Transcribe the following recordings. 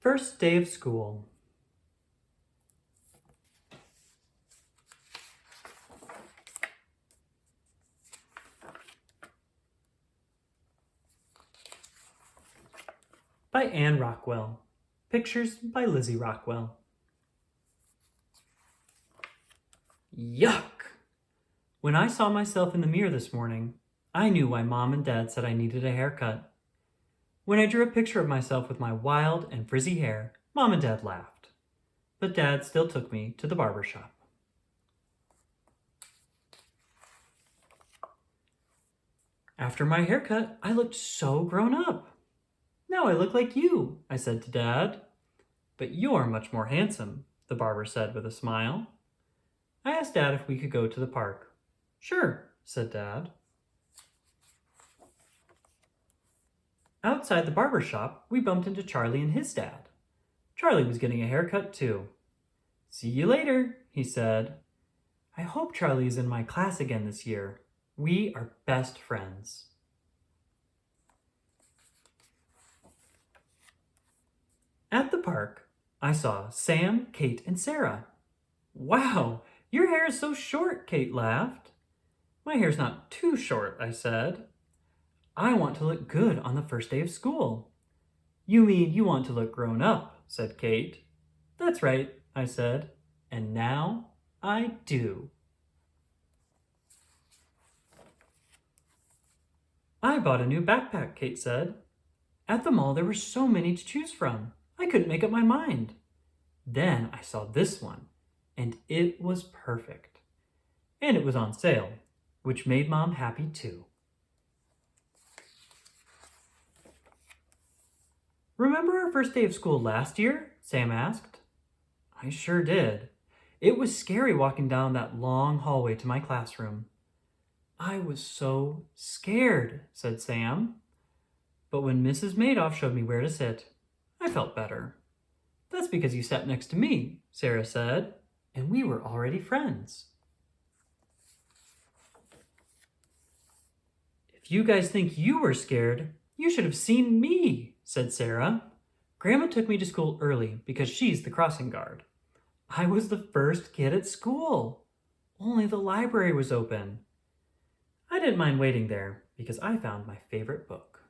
First day of school. By Anne Rockwell. Pictures by Lizzy Rockwell. Yuck! When I saw myself in the mirror this morning, I knew why Mom and Dad said I needed a haircut. When I drew a picture of myself with my wild and frizzy hair, Mom and Dad laughed. But Dad still took me to the barber shop. After my haircut, I looked so grown up. Now I look like you, I said to Dad. But you're much more handsome, the barber said with a smile. I asked Dad if we could go to the park. Sure, said Dad. Outside the barber shop, we bumped into Charlie and his dad. Charlie was getting a haircut too. See you later, he said. I hope Charlie is in my class again this year. We are best friends. At the park, I saw Sam, Kate, and Sarah. Wow, your hair is so short, Kate laughed. My hair's not too short, I said. I want to look good on the first day of school. You mean you want to look grown up, said Kate. That's right, I said, and now I do. I bought a new backpack, Kate said. At the mall there were so many to choose from. I couldn't make up my mind. Then I saw this one, and it was perfect. And it was on sale, which made Mom happy too. Remember our first day of school last year? Sam asked. I sure did. It was scary walking down that long hallway to my classroom. I was so scared, said Sam. But when Mrs. Madoff showed me where to sit, I felt better. That's because you sat next to me, Sarah said, and we were already friends. If you guys think you were scared, you should have seen me, said Sarah. Grandma took me to school early because she's the crossing guard. I was the first kid at school. Only the library was open. I didn't mind waiting there because I found my favorite book.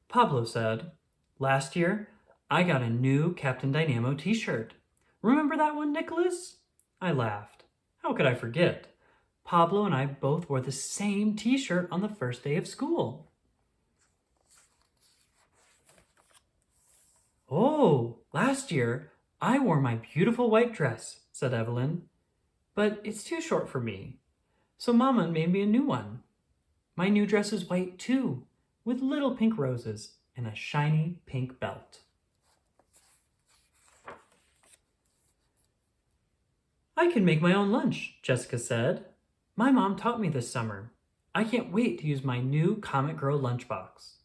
Pablo said, last year, I got a new Captain Dynamo t-shirt. Remember that one, Nicholas? I laughed. How could I forget? Pablo and I both wore the same t-shirt on the first day of school. Oh, last year, I wore my beautiful white dress, said Evelyn. But it's too short for me. So Mama made me a new one. My new dress is white too, with little pink roses and a shiny pink belt. I can make my own lunch, Jessica said. My mom taught me this summer. I can't wait to use my new Comet Girl lunchbox.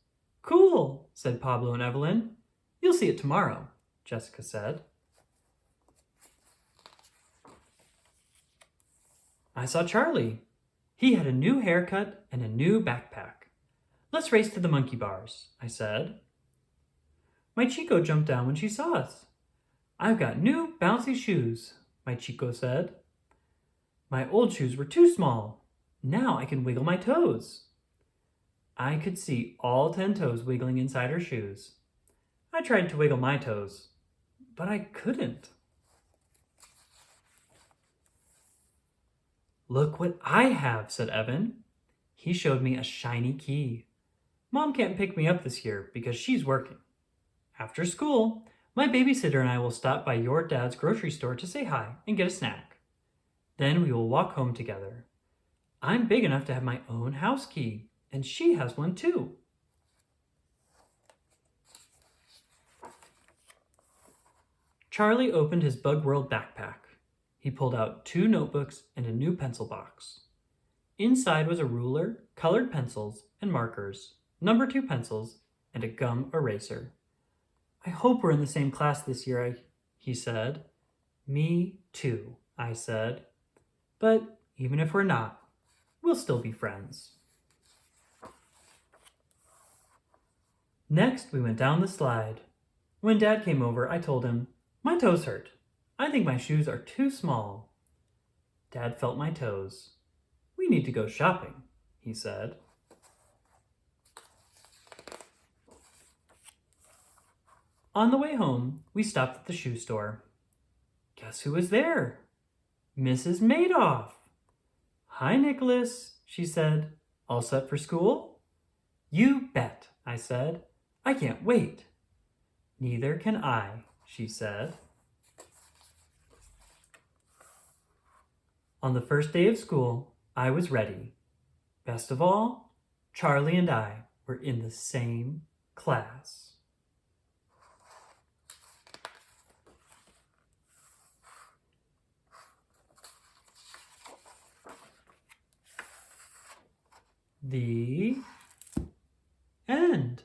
Cool, said Pablo and Evelyn. You'll see it tomorrow, Jessica said. I saw Charlie. He had a new haircut and a new backpack. Let's race to the monkey bars, I said. My Chico jumped down when she saw us. I've got new bouncy shoes, my Chico said. My old shoes were too small. Now I can wiggle my toes. I could see all 10 toes wiggling inside her shoes. I tried to wiggle my toes, but I couldn't. Look what I have, said Evan. He showed me a shiny key. Mom can't pick me up this year because she's working. After school, my babysitter and I will stop by your dad's grocery store to say hi and get a snack. Then we will walk home together. I'm big enough to have my own house key, and she has one too. Charlie opened his Bug World backpack. He pulled out 2 notebooks and a new pencil box. Inside was a ruler, colored pencils and markers, number 2 pencils, and a gum eraser. I hope we're in the same class this year, he said. Me too, I said. But even if we're not, we'll still be friends. Next, we went down the slide. When Dad came over, I told him, "My toes hurt. I think my shoes are too small." Dad felt my toes. "We need to go shopping," he said. On the way home, we stopped at the shoe store. Guess who was there? Mrs. Madoff. "Hi, Nicholas," she said. "All set for school?" "You bet," I said. "I can't wait." "Neither can I," she said. On the first day of school, I was ready. Best of all, Charlie and I were in the same class. The end.